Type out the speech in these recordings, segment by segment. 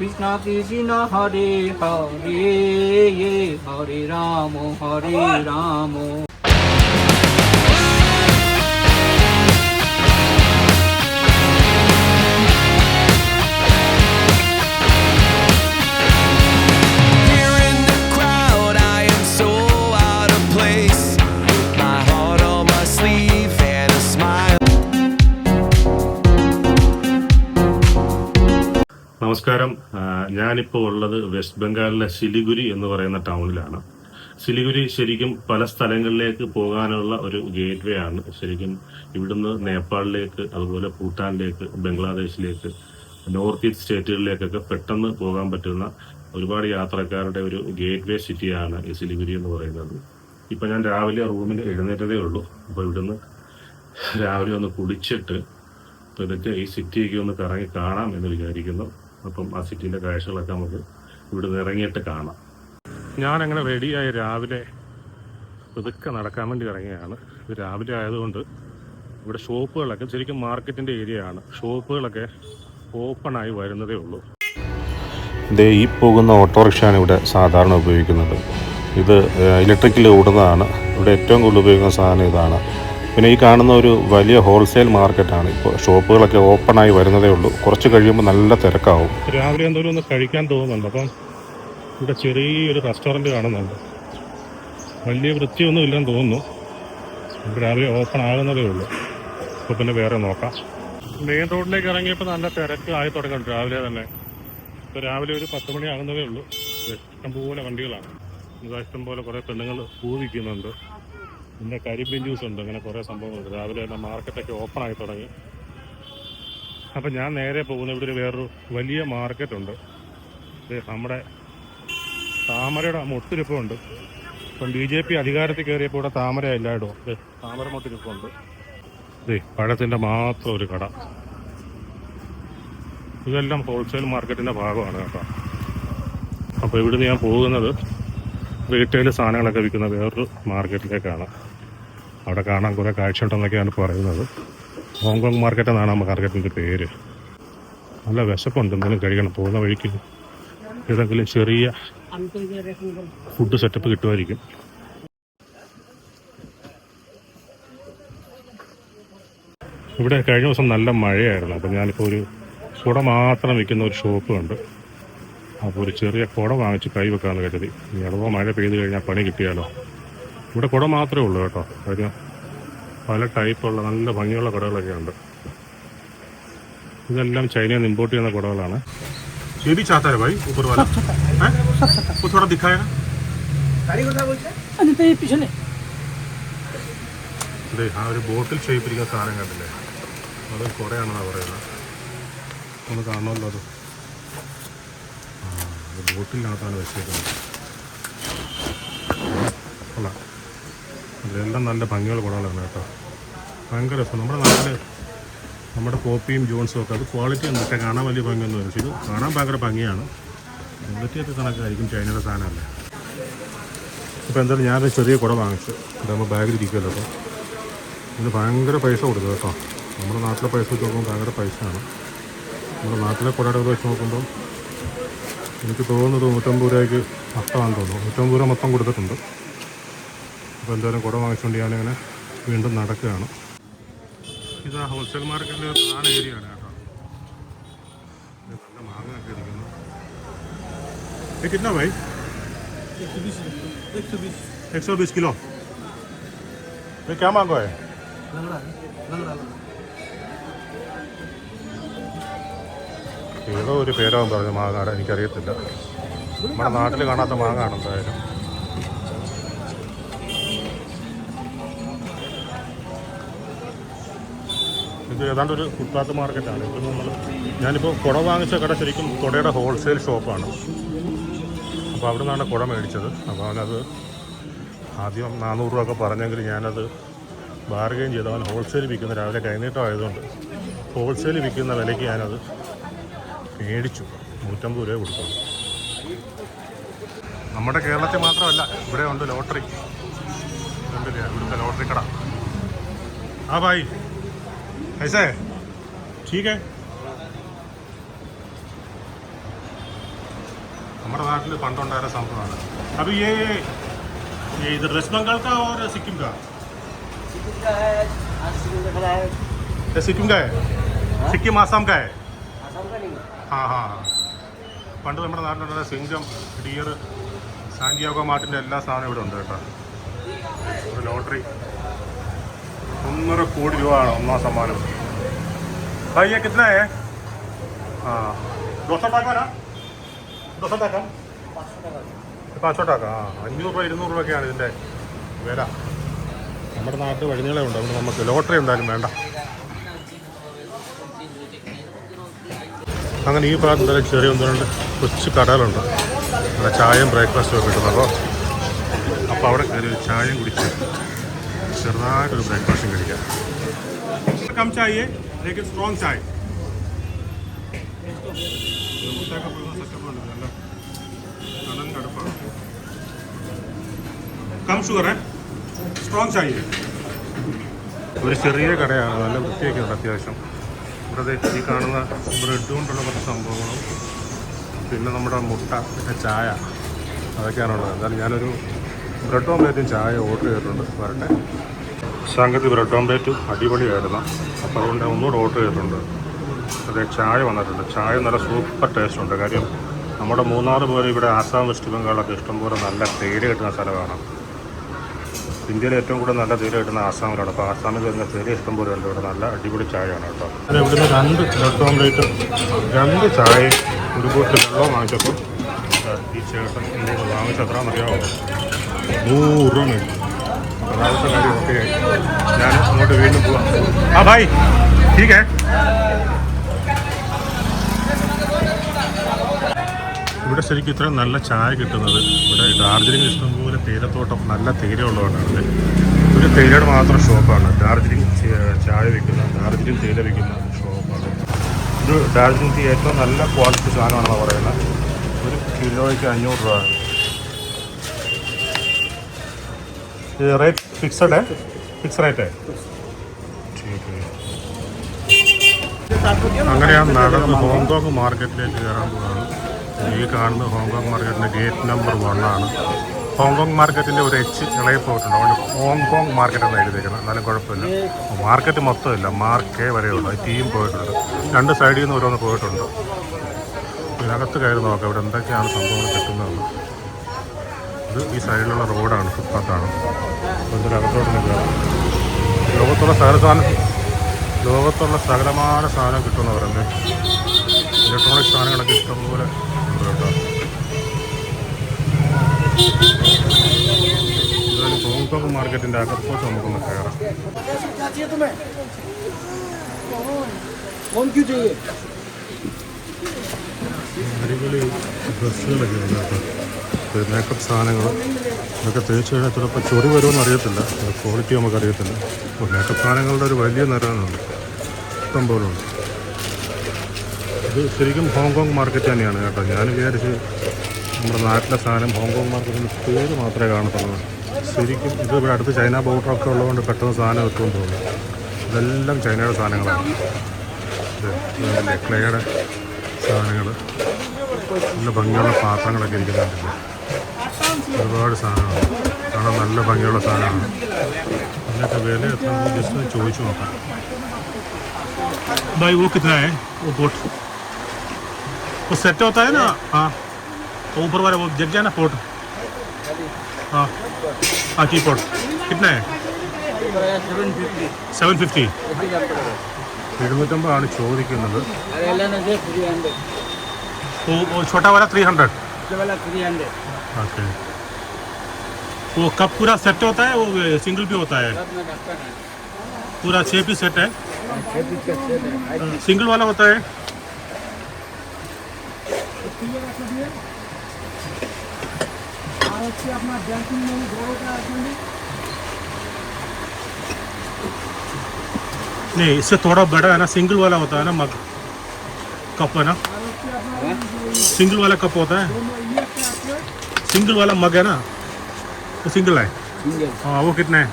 Krishna Krishna Hare Hare Hare Ramo Hare Ramo. നമസ്കാരം. ഞാനിപ്പോൾ ഉള്ളത് വെസ്റ്റ് ബംഗാളിലെ സിലിഗുരി എന്ന് പറയുന്ന ടൗണിലാണ്. സിലിഗുരി ശരിക്കും പല സ്ഥലങ്ങളിലേക്ക് പോകാനുള്ള ഒരു ഗേറ്റ് വേ ആണ്. ശരിക്കും ഇവിടുന്ന് നേപ്പാളിലേക്ക്, അതുപോലെ ഭൂട്ടാനിലേക്ക്, ബംഗ്ലാദേശിലേക്ക്, നോർത്ത് ഈസ്റ്റ് സ്റ്റേറ്റുകളിലേക്കൊക്കെ പെട്ടെന്ന് പോകാൻ പറ്റുന്ന ഒരുപാട് യാത്രക്കാരുടെ ഒരു ഗേറ്റ് വേ സിറ്റിയാണ് ഈ സിലിഗുരി എന്ന് പറയുന്നത്. ഇപ്പം ഞാൻ രാവിലെ റൂമിൽ എഴുന്നേറ്റതേ ഉള്ളൂ. അപ്പോൾ ഇവിടുന്ന് രാവിലെ ഒന്ന് കുളിച്ചിട്ട് ഇതൊക്കെ ഈ സിറ്റിയൊക്കെ ഒന്ന് കറങ്ങി കാണാം എന്ന് വിചാരിക്കുന്നു. അപ്പം ആ സിറ്റിൻ്റെ കാഴ്ചകളൊക്കെ നമുക്ക് ഇവിടുന്ന് ഇറങ്ങിയിട്ട് കാണാം. ഞാനങ്ങനെ റെഡിയായി രാവിലെ ഇതൊക്കെ നടക്കാൻ വേണ്ടി ഇറങ്ങിയാണ്. ഇത് രാവിലെ ആയതുകൊണ്ട് ഇവിടെ ഷോപ്പുകളൊക്കെ ശരിക്കും മാർക്കറ്റിൻ്റെ ഏരിയ ആണ്. ഷോപ്പുകളൊക്കെ ഓപ്പണായി വരുന്നതേ ഉള്ളൂ. ഇതേ ഈ പോകുന്ന ഓട്ടോറിക്ഷയാണ് ഇവിടെ സാധാരണ ഉപയോഗിക്കുന്നത്. ഇത് ഇലക്ട്രിക്കിൽ ഓടുന്നതാണ്. ഇവിടെ ഏറ്റവും കൂടുതൽ ഉപയോഗിക്കുന്ന സാധനം ഇതാണ്. പിന്നെ ഈ കാണുന്ന ഒരു വലിയ ഹോൾസെയിൽ മാർക്കറ്റാണ്. ഇപ്പോൾ ഷോപ്പുകളൊക്കെ ഓപ്പണായി വരുന്നതേ ഉള്ളൂ. കുറച്ച് കഴിയുമ്പോൾ നല്ല തിരക്കാവും. രാവിലെ എന്തെങ്കിലും ഒന്ന് കഴിക്കാൻ തോന്നുന്നുണ്ട്. അപ്പം ഇവിടെ ചെറിയൊരു റെസ്റ്റോറൻറ്റ് കാണുന്നുണ്ട്. വലിയ വൃത്തിയൊന്നും ഇല്ലെന്ന് തോന്നുന്നു. രാവിലെ ഓപ്പൺ ആകുന്നതേ ഉള്ളൂ. അപ്പോൾ പിന്നെ വേറെ നോക്കാം. മെയിൻ റോഡിലേക്ക് ഇറങ്ങിയപ്പോൾ നല്ല തിരക്ക് ആയി തുടങ്ങുന്നുണ്ട് രാവിലെ തന്നെ. ഇപ്പോൾ രാവിലെ ഒരു 10 മണി ആകുന്നതേ ഉള്ളൂ. ഇഷ്ടംപോലെ വണ്ടികളാണ്. ഇഷ്ടംപോലെ കുറേ പെണ്ണുങ്ങൾ പൂ വിൽക്കുന്നുണ്ട്. പിന്നെ കരിമ്പീൻ ജ്യൂസ് ഉണ്ട്. അങ്ങനെ കുറേ സംഭവങ്ങളുണ്ട്. രാവിലെ തന്നെ മാർക്കറ്റൊക്കെ ഓപ്പൺ ആയി തുടങ്ങി. അപ്പം ഞാൻ നേരെ പോകുന്ന ഇവിടെ വേറൊരു വലിയ മാർക്കറ്റുണ്ട്. നമ്മുടെ താമരയുടെ മൊട്ടിരിപ്പുണ്ട്. ഇപ്പം BJP അധികാരത്തിൽ കയറിയപ്പോൾ ഇവിടെ താമര എല്ലായിടും. താമര മൊട്ടിരിപ്പുണ്ട്. പഴത്തിൻ്റെ മാത്രം ഒരു കട. ഇതെല്ലാം ഹോൾസെയിൽ മാർക്കറ്റിൻ്റെ ഭാഗമാണ് കേട്ടോ. അപ്പോൾ ഇവിടുന്ന് ഞാൻ പോകുന്നത് റീറ്റെയിൽ സാധനങ്ങളൊക്കെ വിൽക്കുന്ന വേറൊരു മാർക്കറ്റിലേക്കാണ്. അവിടെ കാണാൻ കുറേ കാഴ്ചയുണ്ടെന്നൊക്കെയാണ് പറയുന്നത്. ഹോങ്കോങ് മാർക്കറ്റ് എന്നാണ് ആ മാർക്കറ്റിൻ്റെ പേര്. നല്ല വിശപ്പുണ്ട്, എന്തെങ്കിലും കഴിക്കണം. പോകുന്ന വഴിക്ക് ഏതെങ്കിലും ചെറിയ ഫുഡ് സെറ്റപ്പ് കിട്ടുമായിരിക്കും. ഇവിടെ കഴിഞ്ഞ ദിവസം നല്ല മഴയായിരുന്നു. അപ്പം ഞാനിപ്പോൾ ഒരു കുട മാത്രം വിൽക്കുന്ന ഒരു ഷോപ്പ് ഉണ്ട്. അപ്പോൾ ഒരു ചെറിയ കുട വാങ്ങിച്ച് കൈ വെക്കാമെന്ന് കരുതി. അഥവാ മഴ പെയ്ത് കഴിഞ്ഞാൽ പണി കിട്ടിയാലോ. ഇവിടെ കുട മാത്രമേ ഉള്ളൂ കേട്ടോ. കാര്യം പല ടൈപ്പുള്ള നല്ല ഭംഗിയുള്ള കുടകളൊക്കെ ഉണ്ട്. ഇതെല്ലാം ചൈനയിൽ നിന്ന് ഇമ്പോർട്ട് ചെയ്യുന്ന കുടകളാണ്. ശരി ചാത്താ ഭായി ऊपर वाला वो थोड़ा दिखाया ആ ഒരു ബോട്ടിൽ ഷേപ്പിരിക്കുന്ന സാധനം കണ്ടില്ലേ, അത് കുടയാണെന്നാണ് പറയുന്നത്. ഒന്ന് കാണണമല്ലോ. അത് ബോട്ടിലിനകത്താണ് വെച്ചേക്കുന്നത്. അല്ല, അതെല്ലാം നല്ല ഭംഗിയുള്ള കുടകളാണ് കേട്ടോ. ഭയങ്കര രസം. നമ്മുടെ നാട്ടിൽ നമ്മുടെ പോപ്പിയും ജോൺസും ഒക്കെ അത് ക്വാളിറ്റി ഒന്നും കാണാൻ വലിയ ഭംഗിയൊന്നും വരും. ഇത് കാണാൻ ഭയങ്കര ഭംഗിയാണ്. ക്വാളിറ്റിയൊക്കെ കണക്കായിരിക്കും. ചൈനയുടെ സാധനമല്ലേ. ഇപ്പോൾ എന്തായാലും ഞാനൊരു ചെറിയ കുട വാങ്ങിച്ചു. അതാകുമ്പോൾ ബാഗിലിരിക്കുമല്ലോ. അപ്പോൾ ഇതിന് ഭയങ്കര പൈസ കൊടുത്തു കേട്ടോ. നമ്മുടെ നാട്ടിലെ പൈസ വെച്ച് നോക്കുമ്പോൾ ഭയങ്കര പൈസയാണ്. നമ്മുടെ നാട്ടിലെ കുടയുടെ വെച്ച് നോക്കുമ്പോൾ എനിക്ക് തോന്നുന്നത് 150 രൂപയ്ക്ക് മൊത്തമാണെന്ന് തോന്നുന്നു. 150 രൂപ മൊത്തം കൊടുത്തിട്ടുണ്ട്. അപ്പോൾ എന്തായാലും കുട വാങ്ങിച്ചുകൊണ്ട് ഞാനിങ്ങനെ വീണ്ടും നടക്കുകയാണ്. ഇത് ഹോൾസെയിൽ മാർക്കറ്റിൻ്റെ ഒരു പ്രധാന ഏരിയ ആണ് കേട്ടോ. നല്ല മാങ്ങയൊക്കെ ഇരിക്കുന്നു. कितना भाई? 120 किलो. ये क्या मांगो है? ഏതോ ഒരു പേരാവും പറഞ്ഞു മാങ്ങാടെ, എനിക്കറിയത്തില്ല. നമ്മുടെ നാട്ടിൽ കാണാത്ത മാങ്ങാണ് എന്തായാലും. ഇത് ഏതാണ്ട് ഒരു ഫുട്പാത്ത് മാർക്കറ്റാണ്. ഇത് ഞാനിപ്പോൾ കുട വാങ്ങിച്ച കട ശരിക്കും കുടയുടെ ഹോൾസെയിൽ ഷോപ്പാണ്. അപ്പോൾ അവിടെ നിന്നാണ് കുട മേടിച്ചത്. അപ്പോൾ അവനത് ആദ്യം 400 രൂപ ഒക്കെ പറഞ്ഞെങ്കിൽ ഞാനത് ബാർഗെയിൻ ചെയ്ത് അവൻ ഹോൾസെയിൽ വിൽക്കുന്ന രാവിലെ കൈനീട്ടം ആയതുകൊണ്ട് ഹോൾസെയിൽ വിൽക്കുന്ന വിലയ്ക്ക് ഞാനത് മേടിച്ചു. 150 രൂപ കൊടുക്കുന്നു. നമ്മുടെ കേരളത്തിൽ മാത്രമല്ല, ഇവിടെ ഉണ്ട് ലോട്ടറി. കണ്ടില്ലേ ഇവിടുത്തെ ലോട്ടറി കട. ആ ഭായി ऐसा है ठीक है നമ്മുടെ നാട്ടിൽ പണ്ടുണ്ടായിരുന്ന സംഭവമാണ്. അപ്പോൾ ये इधर वेस्ट बंगाल का और सिक्किम का ये सिक्किम का है सिक्किम आसाम का है हाँ हाँ പണ്ട് നമ്മുടെ നാട്ടിലുണ്ടായിരുന്ന സിംഗം, ഡിയർ, സാന്റിയാഗോ മാർട്ടിൻ്റെ എല്ലാ സാധനവും ഇവിടെ ഉണ്ട് കേട്ടോ. ഒരു ലോട്ടറി 1.5 കോടി രൂപയാണ് ഒന്നാം സമ്മാനം. भाई ये कितना है? हाँ 200 टाका ना 200 टाका 500 टाका ആ 500 രൂപ 200 രൂപയൊക്കെയാണ് ഇതിൻ്റെ വില. നമ്മുടെ നാട്ടിൽ വഴിനീളെ ഉണ്ട്, അതുകൊണ്ട് നമുക്ക് ലോട്ടറി എന്തായാലും വേണ്ട. അങ്ങനെ ഈ ഭാഗത്ത് എന്തായാലും ചെറിയ 1-2 കൊച്ചു കടകളുണ്ട്, അവിടെ ചായയും ബ്രേക്ക്ഫാസ്റ്റും ഒക്കെ കിട്ടുന്നത്. അപ്പോൾ അവിടെ കയറി ചായയും കുടിച്ച് ചെറുതായിട്ടൊരു ബ്രേക്ക്ഫാസ്റ്റും കഴിക്കാം. കം ചായ लेकिन स्ट्रॉन्ग चाय कम शुगर है स्ट्रॉन्ग चाहिए. ഒരു ചെറിയ കടയാണ്, നല്ല വൃത്തിയൊക്കെ ഉണ്ട് അത്യാവശ്യം. ഇവിടെ ഈ കാണുന്ന ബ്രെഡ് കൊണ്ടുള്ള കുറച്ച് സംഭവങ്ങളും പിന്നെ നമ്മുടെ മുട്ട, പിന്നെ ചായ, അതൊക്കെയാണുള്ളത്. എന്തായാലും ഞാനൊരു ബ്രെഡ് ഓംലേറ്റും ചായ ഓർഡർ ചെയ്തിട്ടുണ്ട്. വരട്ടെ. സംഗതി ബ്രെഡ് ഓംലേറ്റും അടിപൊളിയായിരുന്നു, അപ്പോൾ അതുകൊണ്ട് ഒന്നുകൂടെ ഓർഡർ ചെയ്തിട്ടുണ്ട്. അതെ, ചായ വന്നിട്ടുണ്ട്. ചായ നല്ല സൂപ്പർ ടേസ്റ്റ് ഉണ്ട്. കാര്യം നമ്മുടെ 3-4 പേര് ഇവിടെ ആസാം, വെസ്റ്റ് ബംഗാളൊക്കെ ഇഷ്ടംപോലെ നല്ല തേയില കിട്ടുന്ന സ്ഥലമാണ്. ഇന്ത്യയിൽ ഏറ്റവും കൂടുതൽ നല്ല തേയില കിട്ടുന്ന ആസാമിലാണ്. അപ്പോൾ ആസാമിൽ വരുന്ന തേയില ഇഷ്ടംപോലെ ഉണ്ട്. ഇവിടെ നല്ല അടിപൊളി ചായയാണ് കേട്ടോ. ഞാൻ ഇവിടുന്ന് 2 ബ്രെഡ് ഓംലേറ്റും 2 ചായയും ഒരു ബോട്ടിൽ വെള്ളവും വാങ്ങിച്ചപ്പോൾ ഈ ചേട്ടൻ ഇങ്ങോട്ട് വാങ്ങിച്ചത്ര മതിയാവും 100 രൂപ മേടിക്കും. അതാവത്തെ കാര്യം ഓക്കെ ആയി. ഞാൻ അങ്ങോട്ട് വീണ്ടും പോവാം. ആ ഭായ് ठीक है. ഇവിടെ ശരിക്കും ഇത്രയും നല്ല ചായ കിട്ടുന്നത് ഇവിടെ ഡാർജിലിംഗ് ഇഷ്ടംപോലെ തേയിലത്തോട്ടം, നല്ല തേയില ഉള്ളതുകൊണ്ടാണ്. ഒരു തേയിലയുടെ മാത്രം ഷോപ്പാണ് ഡാർജിലിംഗ് ചായ വിൽക്കുന്ന, ഡാർജിലിംഗ് തേയില വിൽക്കുന്ന ഷോപ്പാണ് ഇത്. ഡാർജിലിംഗ് ഏറ്റവും നല്ല ക്വാളിറ്റി സാധനമാണെന്ന് പറയുന്നത്. ഒരു കിലോയ്ക്ക് 500 രൂപ. रेट फिक्सड है? फिक्स रेट है? ठीक है. അങ്ങനെയാണ് നടന്ന് ഹോങ്കോങ് മാർക്കറ്റിലേക്ക് കയറാൻ പോകുന്നത്. ഈ കാണുന്നത് ഹോങ്കോങ് മാർക്കറ്റിൻ്റെ ഗേറ്റ് നമ്പർ 1 ആണ്. ഹോങ്കോങ് മാർക്കറ്റിൻ്റെ ഒരു ഇളകി പോയിട്ടുണ്ട്, അതുകൊണ്ട് ഹോങ്കോങ് മാർക്കറ്റ് എന്ന് എഴുതിയിരിക്കുന്നത്. എന്നാലും കുഴപ്പമില്ല. മാർക്കറ്റ് മൊത്തമില്ല, മാർക്കേ വരെയുള്ളൂ. ടീം പോയിട്ടുണ്ട്, 2 സൈഡിൽ നിന്ന് ഓരോന്ന് പോയിട്ടുണ്ട്. ഇതിനകത്ത് കയറി നോക്കാം ഇവിടെ എന്തൊക്കെയാണ് സംഭവങ്ങൾ കിട്ടുന്നതെന്ന്. ഇത് ഈ സൈഡിലുള്ള റോഡാണ്, ഫുട്പാത്താണ്. ഇതിനകത്തോട്ട് കയറാം. ലോകത്തുള്ള സകലമായ സാധനം കിട്ടുന്നവരല്ലേ. ഇലക്ട്രോണിക് സാധനങ്ങളൊക്കെ ഇഷ്ടംപോലെ ഉണ്ട് കേട്ടോ. എന്തായാലും ഹോങ്കോങ് മാർക്കറ്റിൻ്റെ അകത്തോട്ട് നമുക്കൊന്ന് കയറാം. അടിപൊളി ഡ്രസ്സുകളൊക്കെ ഉണ്ട് കേട്ടോ. മേക്കപ്പ് സാധനങ്ങൾ ഇതൊക്കെ തേച്ച് കഴിഞ്ഞാൽ ചിലപ്പോൾ ചൊറി വരുമെന്ന് അറിയത്തില്ല, ക്വാളിറ്റി നമുക്കറിയത്തില്ല. അപ്പോൾ മേക്കപ്പ് സാധനങ്ങളുടെ ഒരു വലിയ നിരന്നുണ്ട്, ഇഷ്ടം പോലെ ഉണ്ട്. ഇത് ശരിക്കും ഹോങ്കോങ് മാർക്കറ്റ് തന്നെയാണ് കേട്ടോ. ഞാൻ വിചാരിച്ച് നമ്മുടെ നാട്ടിലെ സാധനം ഹോങ്കോങ് മാർക്കറ്റിന് പേര് മാത്രമേ കാണത്തുള്ളൂ. ശരിക്കും ഇത് ഇവിടെ അടുത്ത് ചൈന ബോർഡറൊക്കെ ഉള്ളതുകൊണ്ട് പെട്ടെന്ന് സാധനം എത്തുമെന്ന് തോന്നുന്നു. ഇതെല്ലാം ചൈനയുടെ സാധനങ്ങളാണ്. ഇത് ക്ലേയുടെ സാധനങ്ങൾ, നല്ല ഭംഗിയുള്ള പാത്രങ്ങളൊക്കെ ഇരിക്കുന്നുണ്ടല്ലോ. ഒരുപാട് സാധനമാണ് കാണാൻ, നല്ല ഭംഗിയുള്ള സാധനമാണ്. ഇതിനൊക്കെ വില എത്ര ജസ്റ്റ് ചോദിച്ചു നോക്കാം. भाई वो कितना है वो पोट? वो सेट होता है ना? हाँ, तो ऊपर वाला वो जग जाए ना पोट. हाँ हाँ, की पोट कितना है? 750. 750 ആണ് ചോദിക്കുന്നത്. वो छोटा वाला 300. ओके. वो कप पूरा सेट होता है, वो सिंगल भी होता है? पूरा 6 पीस सेट है? सिंगल वाला होता है? नहीं, इससे थोड़ा बड़ा है ना, सिंगल वाला होता है ना मग, कप है ना, सिंगल वाला कप होता है, सिंगल वाला मग है ना, वो सिंगल है. हाँ, वो कितना है?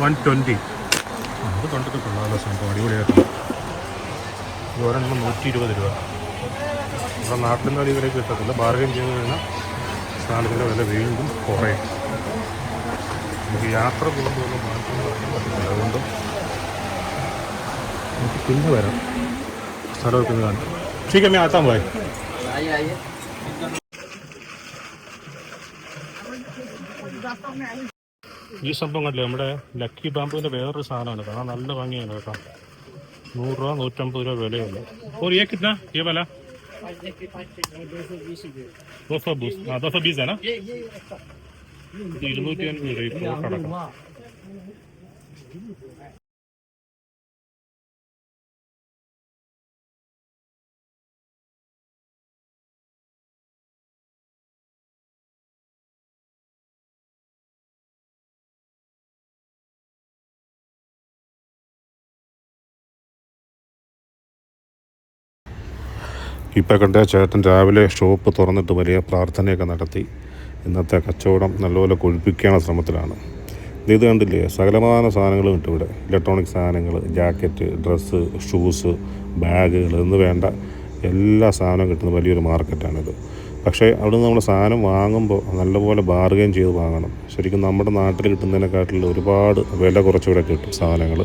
120. അത് കണ്ടിട്ട് കൊള്ളാമല്ലോ സംഭവം, അടിപൊളിയായിരുന്നു. ഒരെണ്ണം 120 രൂപ. നമ്മുടെ നാട്ടിൽ നിന്ന് ഇവിടെ കിട്ടത്തില്ല. ബാർഗൈൻ ചെയ്ത് കഴിഞ്ഞാൽ സാധനത്തിൻ്റെ വില വീണ്ടും കുറയും. നമുക്ക് യാത്ര പോകുമ്പോൾ മാറ്റം പറയാൻ പറ്റില്ല. അതുകൊണ്ട് നമുക്ക് പിന്നെ വരാം. സ്ഥലമൊക്കെ ഒന്ന് കാണാം. ठीक है मैं आता हूँ भाई. ഈ സംഭവം കണ്ടില്ലേ, നമ്മുടെ ലക്കി ബാമ്പുവിൻ്റെ വേറൊരു സാധനമാണ്. കാണാൻ നല്ല ഭംഗിയാണ് കേട്ടോ. 100 രൂപ 150 രൂപ വിലയുള്ളൂ. और ये कितना ये वाला 220 हाँ 220 है ना. 250 രൂപ കിടക്കും. ഇപ്പം കണ്ട ചേട്ടൻ രാവിലെ ഷോപ്പ് തുറന്നിട്ട് വലിയ പ്രാർത്ഥനയൊക്കെ നടത്തി ഇന്നത്തെ കച്ചവടം നല്ലപോലെ കൊഴുപ്പിക്കാനുള്ള ശ്രമത്തിലാണ്. ഇത് കണ്ടില്ലേ, സകലമാന സാധനങ്ങളും കിട്ടും ഇവിടെ. ഇലക്ട്രോണിക് സാധനങ്ങൾ, ജാക്കറ്റ്, ഡ്രസ്സ്, ഷൂസ്, ബാഗുകൾ എന്ന് വേണ്ട എല്ലാ സാധനവും കിട്ടുന്ന വലിയൊരു മാർക്കറ്റാണിത്. പക്ഷേ അവിടെ നമ്മൾ സാധനം വാങ്ങുമ്പോൾ നല്ലപോലെ ബാർഗൈൻ ചെയ്ത് വാങ്ങണം. ശരിക്കും നമ്മുടെ നാട്ടിൽ കിട്ടുന്നതിനെക്കാട്ടിൽ ഒരുപാട് വില കുറച്ചിവിടെ കിട്ടും സാധനങ്ങൾ.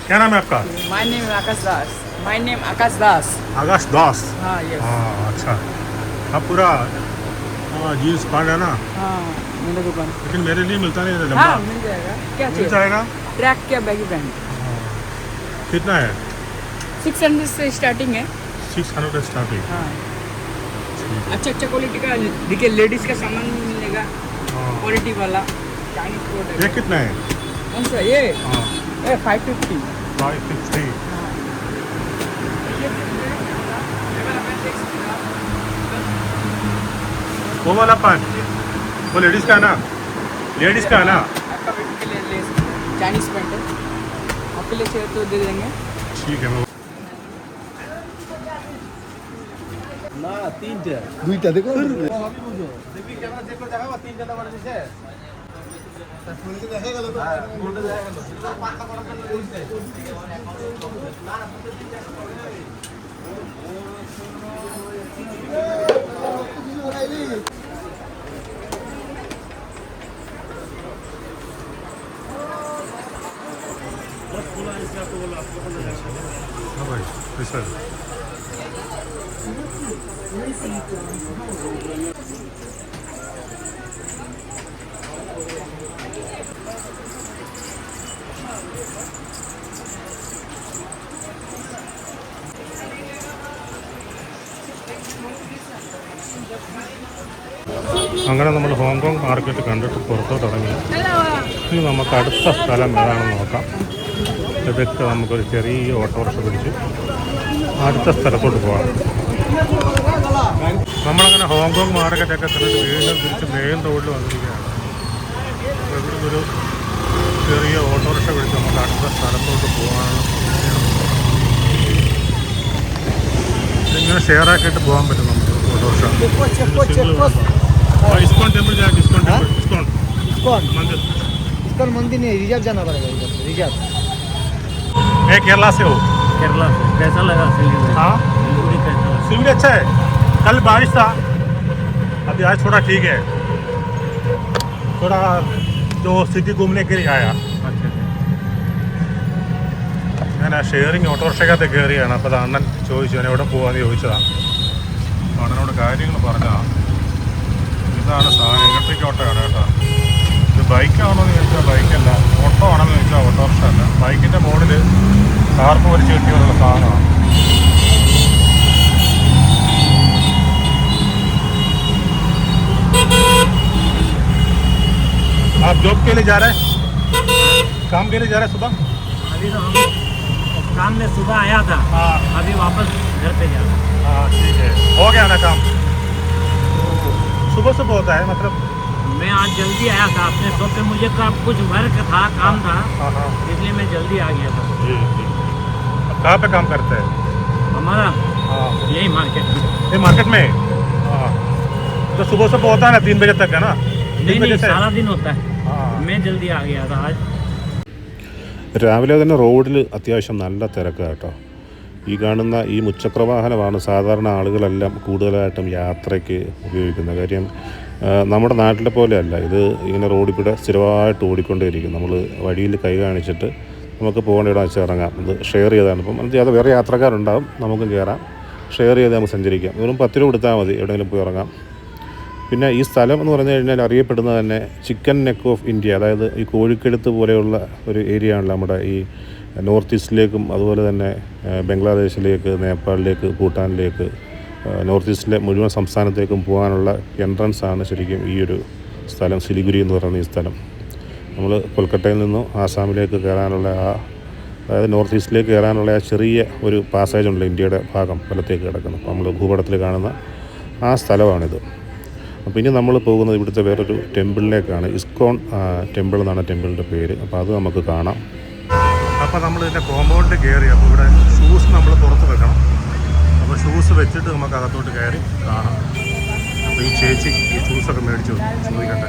क्या नाम है आपका? My name is Akash Das. My name Akash Das. आकाश दास. हाँ yes. हाँ अच्छा. अब पूरा जीन्स पैंट है ना. हाँ मेरा दुकान. लेकिन मेरे लिए मिलता नहीं है. हाँ मिल जाएगा. क्या मिल चाहिए? जाएगा. ट्रैक क्या बैगी पैंट. कितना है? 600 से स्टार्टिंग है. 600 स्टार्टिंग. हाँ. अच्छा क्वालिटी का देखिए, लेडीज का सामान मिलेगा. क्वालिटी वाला चाइनीज प्रोडक्ट. ये कितना है? कौन सा ये? 550. 550. वो वाला पैंट वो लेडीज का है ना. लेडीज का है ना. आपका बेटी के लिए चाइनीज पैंट है. आपके लिए चाहिए तो दे देंगे. ठीक है. না তিনটা দুইটা দেখো দেখবি ক্যামেরা চেক করে দেখাবো. তিনটা নাম্বার দিছে. ফোনতে দেখা গেল তো. ফোনতে দেখা গেল. পাঁচটা করার জন্য দিছে. हाँ भाई ऐसा അങ്ങനെ നമ്മൾ ഹോങ്കോങ് മാർക്കറ്റ് കണ്ടിട്ട് പുറത്തോട്ട് ഇറങ്ങി. ഇനി നമുക്ക് അടുത്ത സ്ഥലം ഏതാണെന്ന് നോക്കാം. ഇതൊക്കെ നമുക്കൊരു ചെറിയ ഓട്ടോറിക്ഷ പിടിച്ച് അടുത്ത സ്ഥലത്തോട്ട് പോകാം. നമ്മളങ്ങനെ ഹോങ്കോങ് മാർക്കറ്റൊക്കെ കണ്ടിട്ട് വീണ്ടും തിരിച്ച് മെയിൻ റോഡിൽ വന്നിരിക്കുകയാണ്. അപ്പോൾ ഇവിടെ ഒരു ചെറിയ ഓട്ടോറിക്ഷ പിടിച്ച് നമുക്ക് അടുത്ത സ്ഥലത്തോട്ട് പോകാനുള്ള ഇങ്ങനെ ഷെയർ ആക്കിയിട്ട് പോകാൻ പറ്റും നമുക്ക് ഓട്ടോറിക്ഷ. इस्कॉन टेम्पल जाए. ISKCON temple. इस्कॉन मंदिर. इस्कॉन मंदिर नहीं, रिजर्व जाना पड़ेगा. इधर से रिजर्व. मैं केरला से हो. केरला से कैसा लगा सिलीगुड़ी? हाँ सिलीगुड़ी कैसा लगा? सिलीगुड़ी अच्छा है. कल बारिश था, अभी आज थोड़ा ठीक है. थोड़ा जो सिटी घूमने के लिए आया. अच्छा ഞാൻ ആ ഷെയറിങ് ഓട്ടോറിക്ഷക്കകത്ത് കയറിയാണ്. അപ്പോൾ അത് അണ്ണൻ ചോദിച്ചു, ഞാൻ എവിടെ പോകാമെന്ന് ചോദിച്ചതാണ്. അണ്ണനോട് കാര്യങ്ങൾ പറഞ്ഞതാണ്. ഇതാണ് സാധനം. ഇലക്ട്രിക് ഓട്ടോയാണ് കേട്ടോ. ഇത് ബൈക്കാണോ എന്ന് ചോദിച്ചാൽ ബൈക്കല്ല, ഓട്ടോ ആണെന്ന് ചോദിച്ചാൽ ഓട്ടോറിക്ഷ അല്ല. ബൈക്കിൻ്റെ മോഡിൽ കാർപ്പ് വലിച്ച് കെട്ടിയുള്ള സാധനമാണ്. आप जॉब के लिए जा रहे हैं? काम के लिए जा रहे हैं सुबह? अभी तो हम काम में सुबह आया था. हाँ अभी वापस घर पे जा रहा. हाँ ठीक है. हो गया ना काम? सुबह सुबह होता है मतलब. मैं आज जल्दी आया था अपने शॉप पे. मुझे कुछ वर्क था, काम था, हाँ हाँ इसलिए मैं जल्दी आ गया था. जी जी. अब कहाँ पे काम करते हैं? हमारा हाँ यही मार्केट. ये मार्केट में. हाँ तो सुबह सुबह होता है ना 3 बजे तक है ना? नहीं नहीं, सारा दिन होता है. हाँ मैं जल्दी आ गया था आज. രാവിലെ തന്നെ റോഡിൽ അത്യാവശ്യം നല്ല തിരക്ക് കേട്ടോ. ഈ കാണുന്ന ഈ മുച്ചക്രവാഹനമാണ് സാധാരണ ആളുകളെല്ലാം കൂടുതലായിട്ടും യാത്രയ്ക്ക് ഉപയോഗിക്കുന്നത്. കാര്യം നമ്മുടെ നാട്ടിലെ പോലെയല്ല, ഇത് ഇങ്ങനെ റോഡിൽ കൂടെ സ്ഥിരമായിട്ട് ഓടിക്കൊണ്ടേയിരിക്കും. നമ്മൾ വഴിയിൽ കൈ കാണിച്ചിട്ട് നമുക്ക് പോകേണ്ട ഇടം വെച്ച് ഇറങ്ങാം. ഇത് ഷെയർ ചെയ്താണ്. ഇപ്പം അത് വേറെ യാത്രക്കാരുണ്ടാവും, നമുക്കും കയറാം, ഷെയർ ചെയ്ത് നമുക്ക് സഞ്ചരിക്കാം. വെറും 10 രൂപ കൊടുത്താൽ മതി, എവിടെയെങ്കിലും പോയി ഇറങ്ങാം. പിന്നെ ഈ സ്ഥലം എന്ന് പറഞ്ഞു കഴിഞ്ഞാൽ അറിയപ്പെടുന്നത് തന്നെ ചിക്കൻ നെക്ക് ഓഫ് ഇന്ത്യ, അതായത് ഈ കോഴിക്കഴുത്ത് പോലെയുള്ള ഒരു ഏരിയ ആണല്ലോ നമ്മുടെ ഈ നോർത്ത് ഈസ്റ്റിലേക്കും അതുപോലെ തന്നെ ബംഗ്ലാദേശിലേക്ക്, നേപ്പാളിലേക്ക്, ഭൂട്ടാനിലേക്ക്, നോർത്ത് ഈസ്റ്റിലെ മുഴുവൻ സംസ്ഥാനത്തേക്കും പോകാനുള്ള എൻട്രൻസ് ആണ് ശരിക്കും ഈ ഒരു സ്ഥലം, സിലിഗുരി എന്ന് പറയുന്ന ഈ സ്ഥലം. നമ്മൾ കൊൽക്കത്തയിൽ നിന്നും ആസാമിലേക്ക് കയറാനുള്ള അതായത് നോർത്ത് ഈസ്റ്റിലേക്ക് കയറാനുള്ള ആ ചെറിയ ഒരു പാസേജ് ഉണ്ടല്ലോ, ഇന്ത്യയുടെ ഭാഗം വലത്തേക്ക് കിടക്കുന്നു. അപ്പോൾ നമ്മൾ ഭൂപടത്തിൽ കാണുന്ന ആ സ്ഥലമാണിത്. അപ്പോൾ ഇനി നമ്മൾ പോകുന്നത് ഇവിടുത്തെ വേറൊരു ടെമ്പിളിലേക്കാണ്. ഇസ്കോൺ ടെമ്പിൾ എന്നാണ് ടെമ്പിളിൻ്റെ പേര്. അപ്പോൾ അത് നമുക്ക് കാണാം. അപ്പോൾ നമ്മൾ ഇതിൻ്റെ കോമ്പൗണ്ടിൽ കയറി. അപ്പോൾ ഇവിടെ ഷൂസ് നമ്മൾ പുറത്ത് വെക്കണം. അപ്പോൾ ഷൂസ് വെച്ചിട്ട് നമുക്ക് അകത്തോട്ട് കയറി കാണാം. അപ്പോൾ ഈ ചേച്ചി ഈ ഷൂസൊക്കെ മേടിച്ചു ചോദിക്കട്ടെ,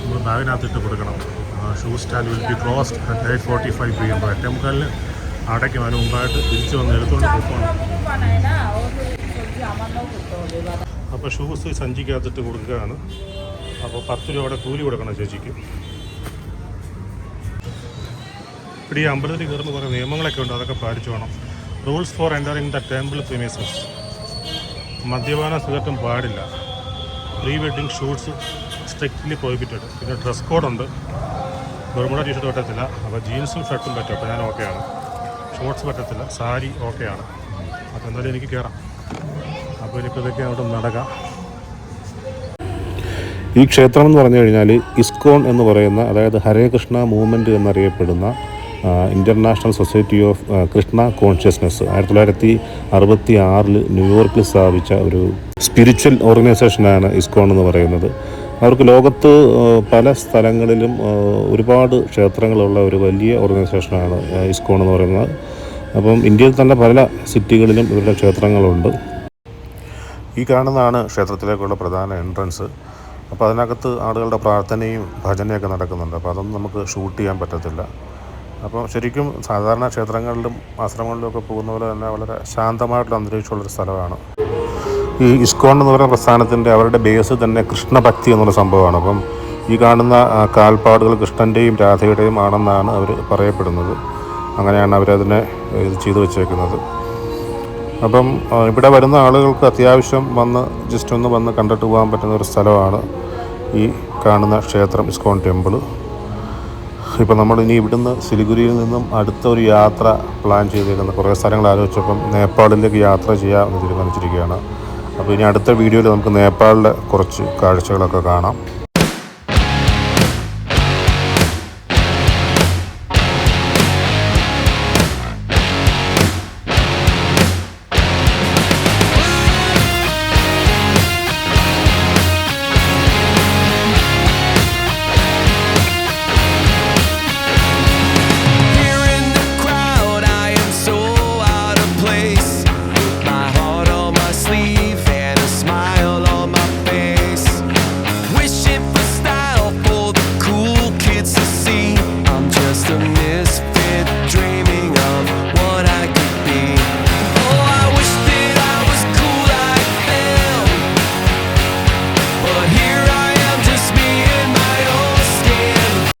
നമ്മൾ ബാഗിനകത്തിട്ട് കൊടുക്കണം. Shoe stand will be closed at 8:45 PM. 8:45 അടയ്ക്കും. അതിന് മുമ്പായിട്ട് തിരിച്ചു വന്ന് എടുത്തുകൊണ്ട് പോകണം. അപ്പോൾ ഷൂസ് സഞ്ചിക്കകത്തിട്ട് കൊടുക്കുകയാണ്. അപ്പോൾ 10 രൂപയുടെ കൂലി കൊടുക്കണം ചേച്ചിക്ക്. ഇവിടെ ഈ അമ്പലത്തിൽ കയറുമ്പോൾ കുറേ നിയമങ്ങളൊക്കെ ഉണ്ട്, അതൊക്കെ പാലിച്ചു വേണം. Rules for entering the temple premises. മദ്യപാന സിഗരറ്റും പാടില്ല. Pre wedding shoots strictly prohibited. പിന്നെ ഡ്രസ് കോഡുണ്ട്. ബർമുഡ ടീഷർട്ട് പറ്റത്തില്ല. അപ്പോൾ ജീൻസും ഷർട്ടും പറ്റും. അപ്പോൾ ഞാൻ ഓക്കെയാണ്. ഷോർട്ട്സ് പറ്റത്തില്ല. സാരി ഓക്കെയാണ്. അപ്പോൾ എന്തായാലും എനിക്ക് കയറാം. അപ്പോൾ ഇനിയിപ്പോൾ ഇതൊക്കെ അവിടെ നടക്കാം. ഈ ക്ഷേത്രം എന്ന് പറഞ്ഞു കഴിഞ്ഞാൽ ഇസ്കോൺ എന്ന് പറയുന്ന, അതായത് ഹരേ കൃഷ്ണ മൂവ്മെൻറ്റ് എന്നറിയപ്പെടുന്ന international society of Krishna consciousness 1966 ന്യൂയോർക്കിൽ സ്ഥാപിച്ച ഒരു സ്പിരിച്വൽ ഓർഗനൈസേഷനാണ് ഇസ്കോൺ എന്ന് പറയുന്നത്. അവർക്ക് ലോകത്ത് പല സ്ഥലങ്ങളിലും ഒരുപാട് ക്ഷേത്രങ്ങളുള്ള ഒരു വലിയ ഓർഗനൈസേഷനാണ് ഇസ്കോൺ എന്ന് പറയുന്നത്. അപ്പം ഇന്ത്യയിൽ തന്നെ പല സിറ്റികളിലും ഇവരുടെ ക്ഷേത്രങ്ങളുണ്ട്. ഈ കാണുന്നതാണ് ക്ഷേത്രത്തിലേക്കുള്ള പ്രധാന എൻട്രൻസ്. അപ്പോൾ അതിനകത്ത് ആളുകളുടെ പ്രാർത്ഥനയും ഭജനയൊക്കെ നടക്കുന്നുണ്ട്. അപ്പോൾ അതൊന്നും നമുക്ക് ഷൂട്ട് ചെയ്യാൻ പറ്റത്തില്ല. അപ്പോൾ ശരിക്കും സാധാരണ ക്ഷേത്രങ്ങളിലും ആശ്രമങ്ങളിലും ഒക്കെ പോകുന്ന പോലെ തന്നെ വളരെ ശാന്തമായിട്ടുള്ള അന്തരീക്ഷമുള്ളൊരു സ്ഥലമാണ്. ഈ ഇസ്കോൺ എന്ന് പറയുന്ന പ്രസ്ഥാനത്തിൻ്റെ അവരുടെ ബേസ് തന്നെ കൃഷ്ണഭക്തി എന്നുള്ള സംഭവമാണ്. അപ്പം ഈ കാണുന്ന കാൽപ്പാടുകൾ കൃഷ്ണൻ്റെയും രാധയുടെയും ആണെന്നാണ് അവർ പറയപ്പെടുന്നത്. അങ്ങനെയാണ് അവരതിനെ ഇത് ചെയ്തു വെച്ചേക്കുന്നത്. അപ്പം ഇവിടെ വരുന്ന ആളുകൾക്ക് അത്യാവശ്യം ജസ്റ്റ് ഒന്ന് വന്ന് കണ്ടിട്ട് പോകാൻ പറ്റുന്ന ഒരു സ്ഥലമാണ് ഈ കാണുന്ന ക്ഷേത്രം, ഇസ്കോൺ ടെമ്പിൾ. ഇപ്പം നമ്മളിനി ഇവിടുന്ന് സിലിഗുരിയിൽ നിന്നും അടുത്ത ഒരു യാത്ര പ്ലാൻ ചെയ്തിരിക്കുന്ന കുറേ സ്ഥലങ്ങൾ ആലോചിച്ചപ്പം നേപ്പാളിലേക്ക് യാത്ര ചെയ്യാമെന്ന് തീരുമാനിച്ചിരിക്കുകയാണ്. അപ്പോൾ ഇനി അടുത്ത വീഡിയോയിൽ നമുക്ക് നേപ്പാളിലെ കുറച്ച് കാഴ്ചകളൊക്കെ കാണാം.